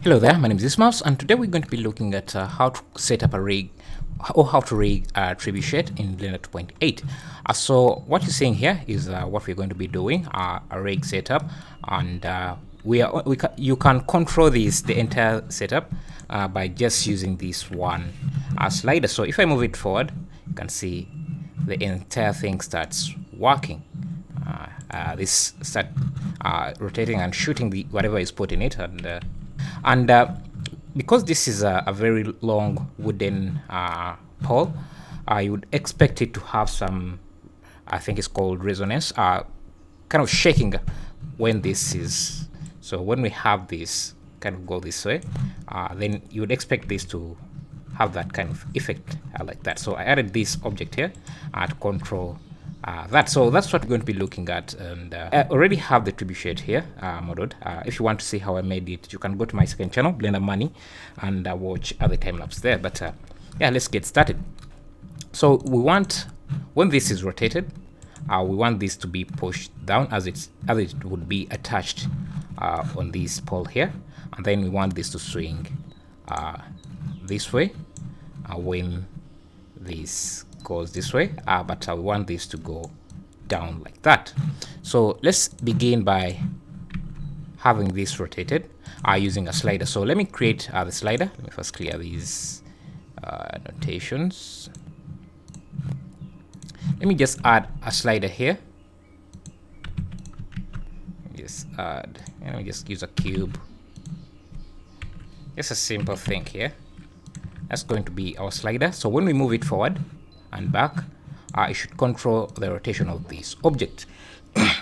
Hello there, my name is Ismaus, and today we're going to be looking at how to set up a rig or how to rig a tribuchet in Blender 2.8. So what you're seeing here is what we're going to be doing, a rig setup, and you can control the entire setup by just using this one slider. So if I move it forward, you can see the entire thing starts working. This start rotating and shooting whatever is put in it, and because this is a very long wooden pole, you would expect it to have some, I think it's called resonance, kind of shaking when this is. So when we have this kind of go this way, then you would expect this to have that kind of effect like that. So I added this object here to control that. So that's what we're going to be looking at, and I already have the tribuchet here modeled. If you want to see how I made it, you can go to my second channel, Blender Money, and watch other time lapse there. But yeah, let's get started. So we want, when this is rotated, we want this to be pushed down as it would be attached on this pole here, and then we want this to swing this way when this goes this way, but I want this to go down like that. So let's begin by having this rotated using a slider. So let me create the slider. Let me first clear these notations. Let me just add a slider here. Just add, and let me just use a cube. Just a simple thing here. That's going to be our slider. So when we move it forward and back, it should control the rotation of this object.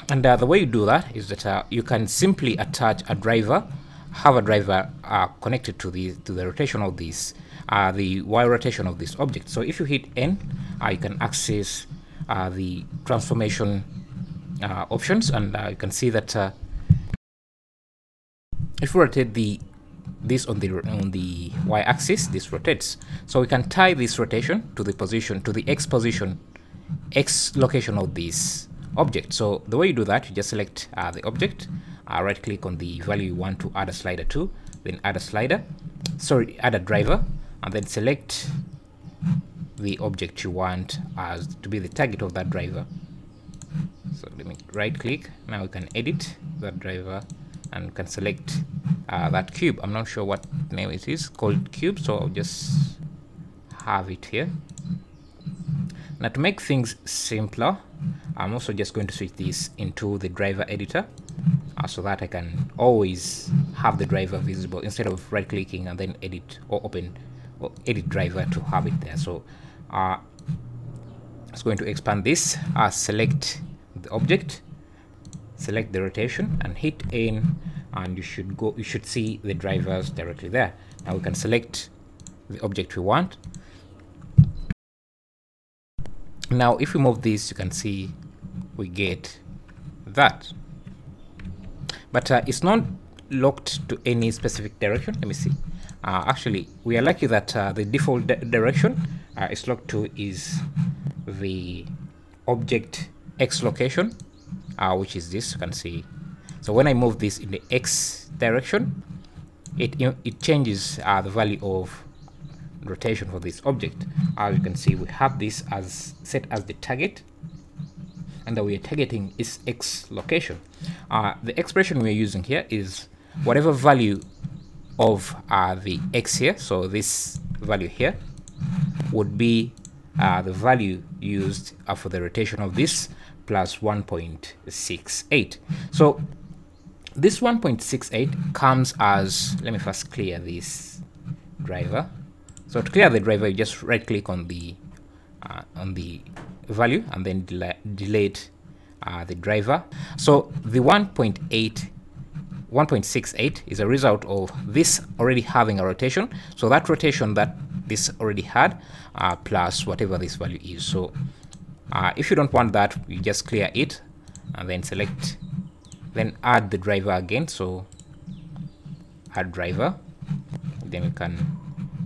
And the way you do that is that you can simply attach a driver, have a driver connected to the rotation of this, the Y rotation of this object. So if you hit N, you can access the transformation options, and you can see that if we rotate this on the y-axis, this rotates. So we can tie this rotation to the position, to the x position, x location of this object. So the way you do that, you just select the object, right click on the value you want to add a slider to, then add a driver, and then select the object you want as to be the target of that driver. So let me right click. Now we can edit that driver and can select that cube. I'm not sure what name it is, called cube, so I'll just have it here. Now to make things simpler, I'm also just going to switch this into the driver editor so that I can always have the driver visible instead of right clicking and then edit or open or edit driver to have it there. So it's going to expand this, select the object, select the rotation and hit N, and you should see the drivers directly there. Now we can select the object we want. Now if we move this, you can see we get that, but it's not locked to any specific direction. Let me see. Actually, we are lucky that the default direction it's locked to is the object X location, which is this. You can see. So when I move this in the X direction, it changes the value of rotation for this object. As you can see, we have this as set as the target, and that we are targeting is X location. The expression we are using here is whatever value of the X here. So this value here would be the value used for the rotation of this plus 1.68. So this 1.68 comes as, let me first clear this driver. So to clear the driver, you just right click on the value and then delete the driver. So the 1.68 is a result of this already having a rotation. So that rotation that this already had plus whatever this value is. So if you don't want that, you just clear it and then select, then add the driver again. So add driver, then we can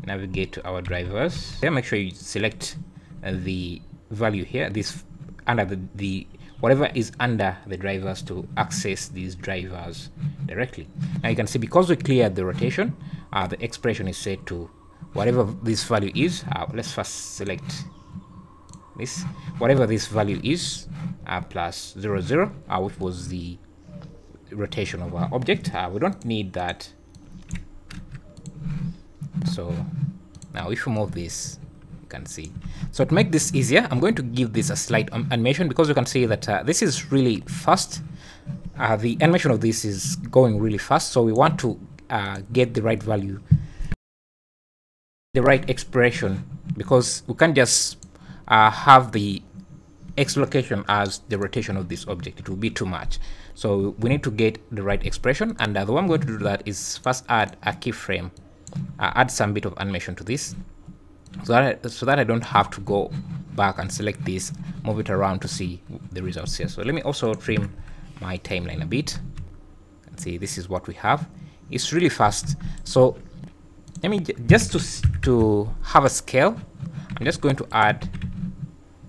navigate to our drivers. Then make sure you select the value here, this under the whatever is under the drivers to access these drivers directly. Now you can see because we cleared the rotation, the expression is set to whatever this value is. Let's first select this, whatever this value is, plus 0, 0, which was the rotation of our object. We don't need that. So now if we move this, you can see. So to make this easier, I'm going to give this a slight animation, because you can see that this is really fast. The animation of this is going really fast, so we want to get the right value, the right expression, because we can't just have the x location as the rotation of this object. It will be too much. So we need to get the right expression, and the way I'm going to do that is first add a keyframe, add some bit of animation to this, so that I don't have to go back and select this, move it around to see the results here. So let me also trim my timeline a bit. You can see this is what we have. It's really fast. So let me just to have a scale, I'm just going to add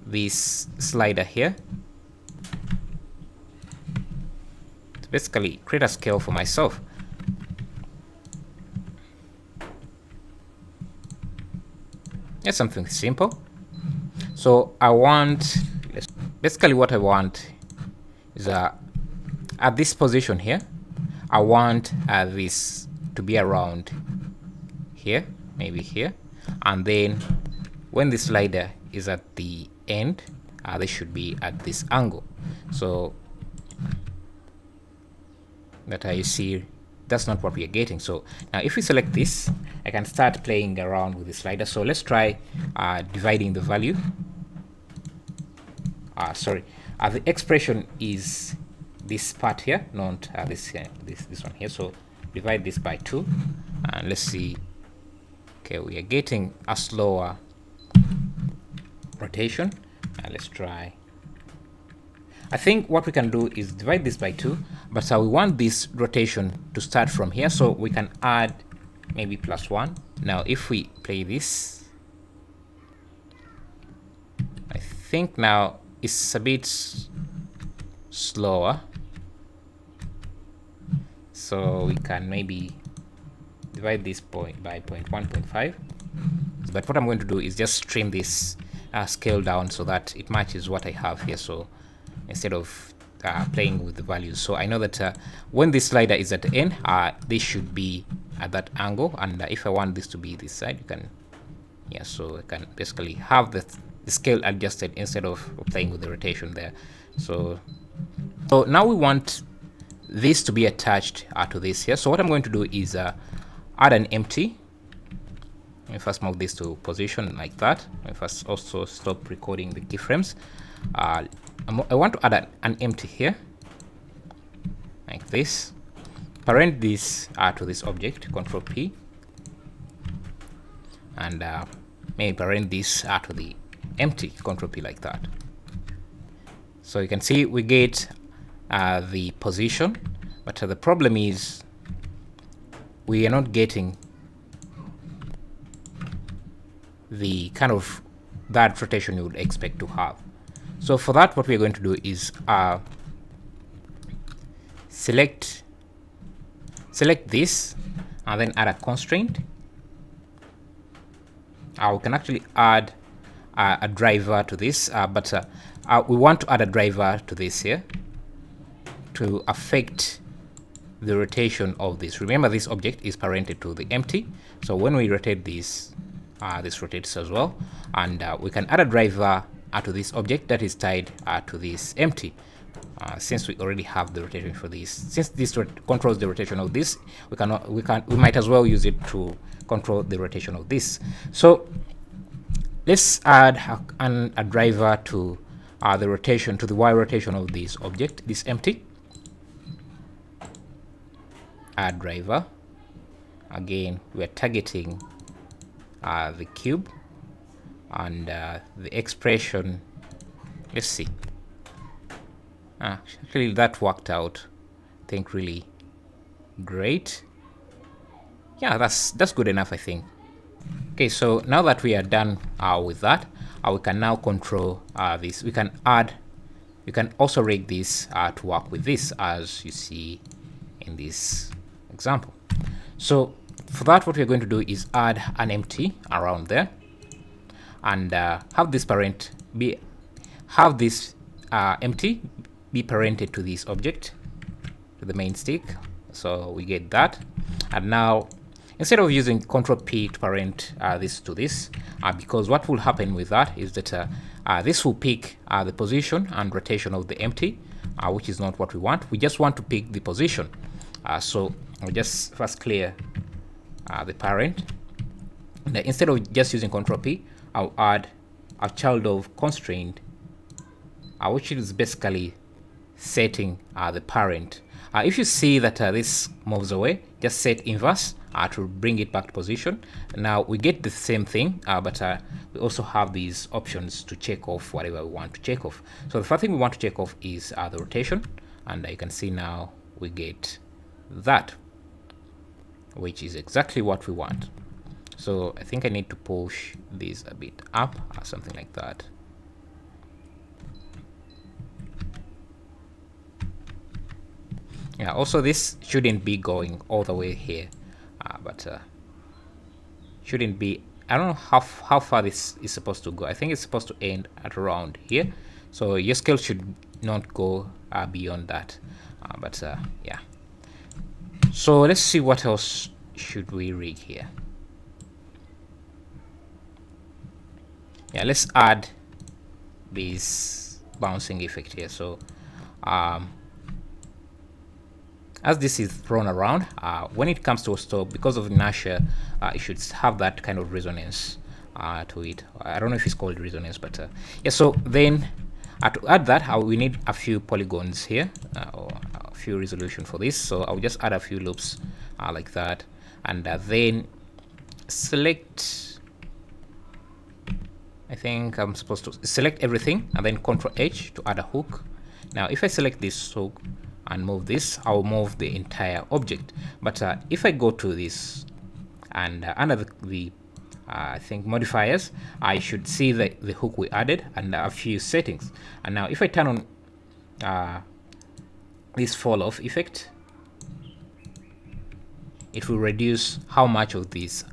this slider here to basically create a scale for myself. Just something simple. So I want, basically what I want is at this position here, I want this to be around here, maybe here, and then when the slider is at the end, they should be at this angle. So that you see, that's not what we are getting. So now if we select this, I can start playing around with the slider. So let's try dividing the value. The expression is this part here, not this one here. So divide this by 2, and let's see. Okay, we are getting a slower rotation. Let's try. I think what we can do is divide this by 2, but we want this rotation to start from here, so we can add maybe +1. Now if we play this, I think now it's a bit slower, so we can maybe divide this point by 0.1.5. But what I'm going to do is just trim this scale down so that it matches what I have here. So instead of playing with the values, so I know that when this slider is at the end, this should be at that angle, and if I want this to be this side, you can, so I can basically have the scale adjusted instead of playing with the rotation there. So now we want this to be attached to this here. So what I'm going to do is add an empty. Let me first move this to position like that. Let me first also stop recording the keyframes. I want to add an empty here, like this. Parent this to this object, Control P, and maybe parent this to the empty, Control P, like that. So you can see we get the position, but the problem is we are not getting the kind of that rotation you would expect to have. So for that, what we're going to do is select this and then add a constraint. We can actually add a driver to this, but we want to add a driver to this here to affect the rotation of this. Remember, this object is parented to the empty, so when we rotate this, this rotates as well, and we can add a driver to this object that is tied to this empty. Since we already have the rotation for this, since this controls the rotation of this, we might as well use it to control the rotation of this. So let's add a driver to the rotation, to the y rotation of this object, this empty. Add driver. Again, we are targeting the cube, and the expression, let's see. Actually that worked out, I think, really great. Yeah, that's good enough, I think. Okay, so now that we are done with that, we can now control this. We can also rig this to work with this, as you see in this example. So for that, what we're going to do is add an empty around there, and have this parent be empty be parented to this object, to the main stick. So we get that, and now instead of using Control P to parent this to this, because what will happen with that is that this will pick the position and rotation of the empty, which is not what we want. We just want to pick the position. So I'll just first clear the parent. And instead of just using Control P, I'll add a child of constraint, which is basically setting the parent. If you see that this moves away, just set inverse to bring it back to position. Now we get the same thing, but we also have these options to check off whatever we want to check off. So the first thing we want to check off is the rotation, and you can see now we get that, which is exactly what we want. So I think I need to push this a bit up, or something like that. Yeah, also this shouldn't be going all the way here, but shouldn't be, I don't know how far this is supposed to go. I think it's supposed to end at around here, so your scale should not go beyond that, but yeah. So let's see what else should we rig here. Yeah, let's add this bouncing effect here. So as this is thrown around, when it comes to a stop, because of inertia, it should have that kind of resonance to it. I don't know if it's called resonance, but yeah. So then to add that, we need a few polygons here, or a few resolution for this. So I'll just add a few loops like that, and then select, I think I'm supposed to select everything and then Control H to add a hook. Now if I select this hook and move this, I'll move the entire object. But if I go to this and under the I think modifiers, I should see the hook we added and a few settings. And now if I turn on this fall off effect, it will reduce how much of these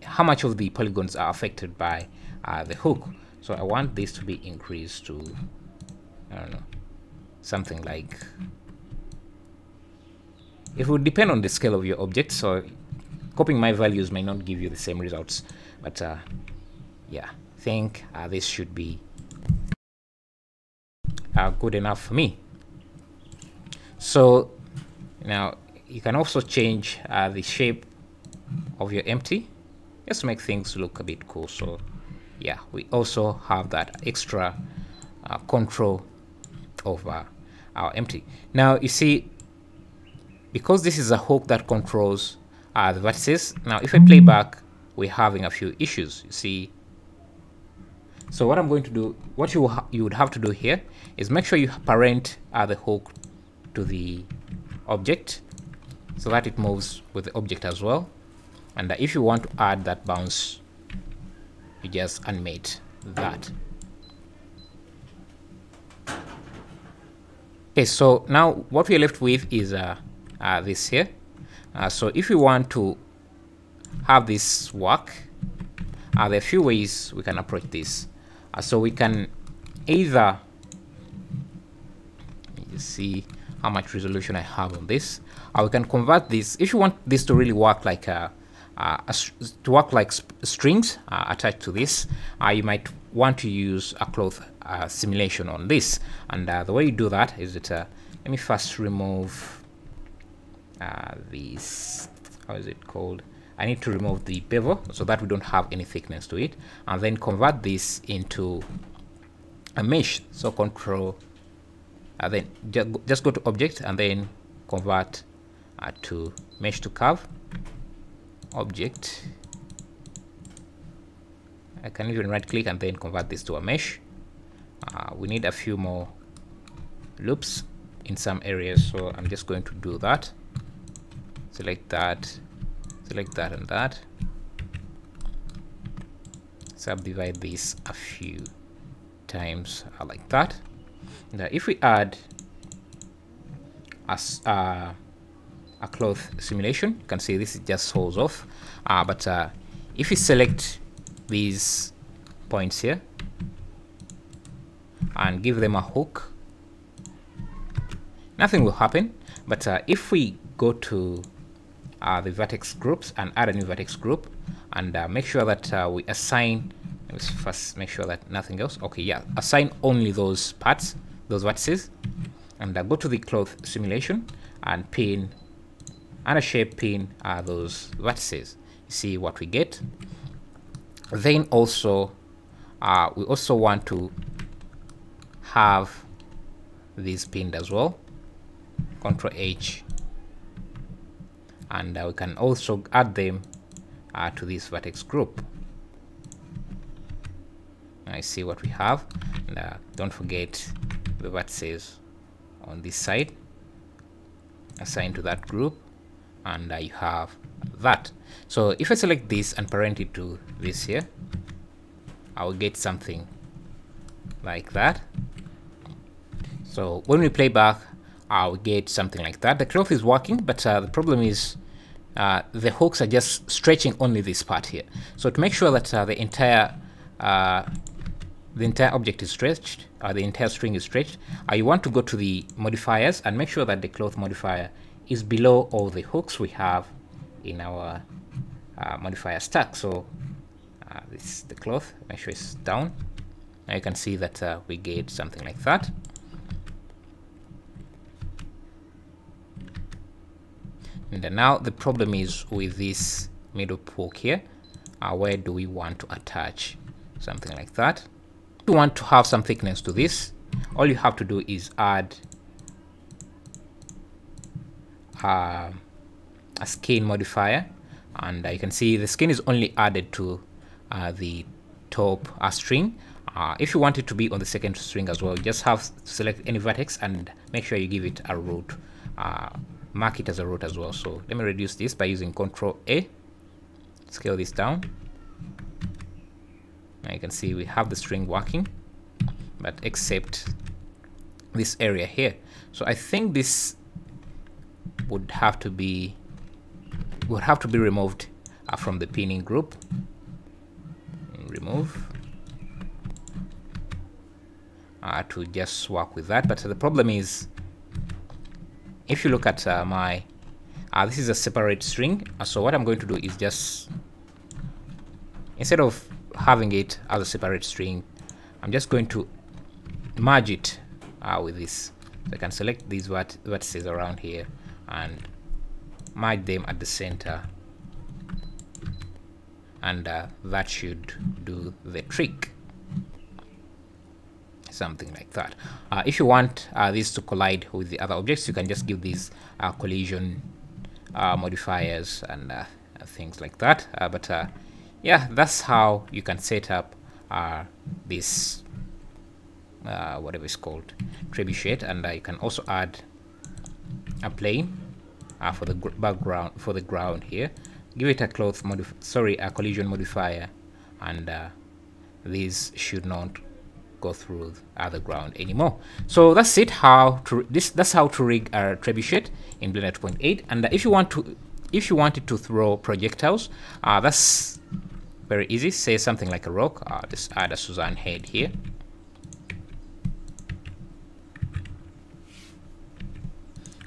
how much of the polygons are affected by the hook. So I want this to be increased to, I don't know, something like, it will depend on the scale of your object, so copying my values may not give you the same results, but yeah, I think this should be good enough for me. So now you can also change the shape of your empty just to make things look a bit cool. So yeah, we also have that extra control over our empty. Now you see, because this is a hook that controls the vertices, now if I play back, we're having a few issues, you see. So what I'm going to do, what you would have to do here is make sure you parent the hook to the object so that it moves with the object as well. And if you want to add that bounce, you just animate that. Okay, so now what we're left with is this here. So if we want to have this work, there are a few ways we can approach this. So we can either, let me see how much resolution I have on this. We can convert this. If you want this to really work like strings attached to this, you might want to use a cloth simulation on this. And the way you do that is that let me first remove this. How is it called? I need to remove the bevel so that we don't have any thickness to it, and then convert this into a mesh. So control, then just go to object and then convert to mesh to curve object. I can even right click and then convert this to a mesh. We need a few more loops in some areas, so I'm just going to do that. Select that and that. Subdivide this a few times like that. Now if we add a cloth simulation, you can see this just holds off. But if you select these points here and give them a hook, nothing will happen. But if we go to the vertex groups and add a new vertex group and make sure that we assign, let's first make sure that nothing else, okay, yeah, assign only those parts, those vertices, and go to the cloth simulation and pin and a shape pin those vertices. You see what we get. Then also we also want to have these pinned as well. Control H, and we can also add them to this vertex group. I see what we have, and don't forget the vertices on this side, assign to that group, and you have that. So if I select this and parent it to this here, I will get something like that. So when we play back, we get something like that. The cloth is working, but the problem is the hooks are just stretching only this part here. So to make sure that the entire object is stretched, the entire string is stretched, you want to go to the modifiers and make sure that the cloth modifier is below all the hooks we have in our modifier stack. So this is the cloth, make sure it's down. Now you can see that we get something like that. And now the problem is with this middle hook here. Where do we want to attach something like that? If you want to have some thickness to this, all you have to do is add a skin modifier, and you can see the skin is only added to the top string. If you want it to be on the second string as well, you just have to select any vertex and make sure you give it a root. Mark it as a root as well. So let me reduce this by using Control A, scale this down. Now you can see we have the string working, but except this area here. So I think this would have to be removed from the pinning group. Remove to just work with that. But the problem is, if you look at my this is a separate string, so what I'm going to do is just, instead of having it as a separate string, I'm just going to merge it with this. So I can select these vertices around here and merge them at the center, and that should do the trick. Something like that. If you want this to collide with the other objects, you can just give these collision modifiers and things like that. But yeah, that's how you can set up this whatever is called tribuchet, and you can also add a plane for the background, for the ground here. Give it a a collision modifier, and these should not go through the ground anymore. So that's it. That's how to rig a tribuchet in Blender 2.8. And if you wanted to throw projectiles, that's very easy. Say something like a rock. Just add a Suzanne head here.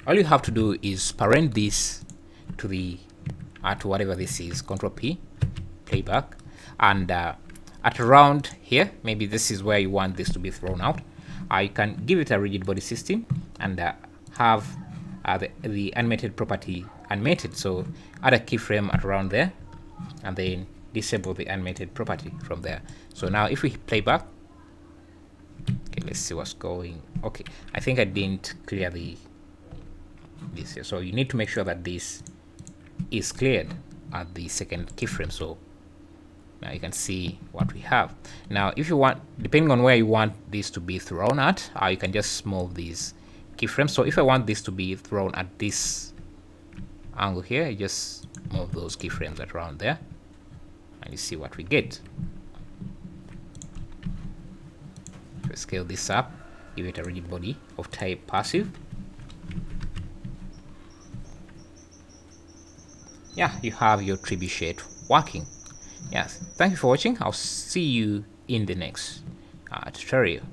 All you have to do is parent this to the to whatever this is. Control P, playback, and at around here, maybe this is where you want this to be thrown out. You can give it a rigid body system and have the animated property animated. So add a keyframe at around there, and then disable the animated property from there. So now if we play back, okay, let's see what's going. Okay, I think I didn't clear this here. So you need to make sure that this is cleared at the second keyframe. So now you can see what we have. Now if you want, depending on where you want this to be thrown at, you can just move these keyframes. So if I want this to be thrown at this angle here, I just move those keyframes around there, and you see what we get. If I scale this up, give it a rigid body of type passive, yeah, you have your tribuchet working. Yes, thank you for watching. I'll see you in the next tutorial.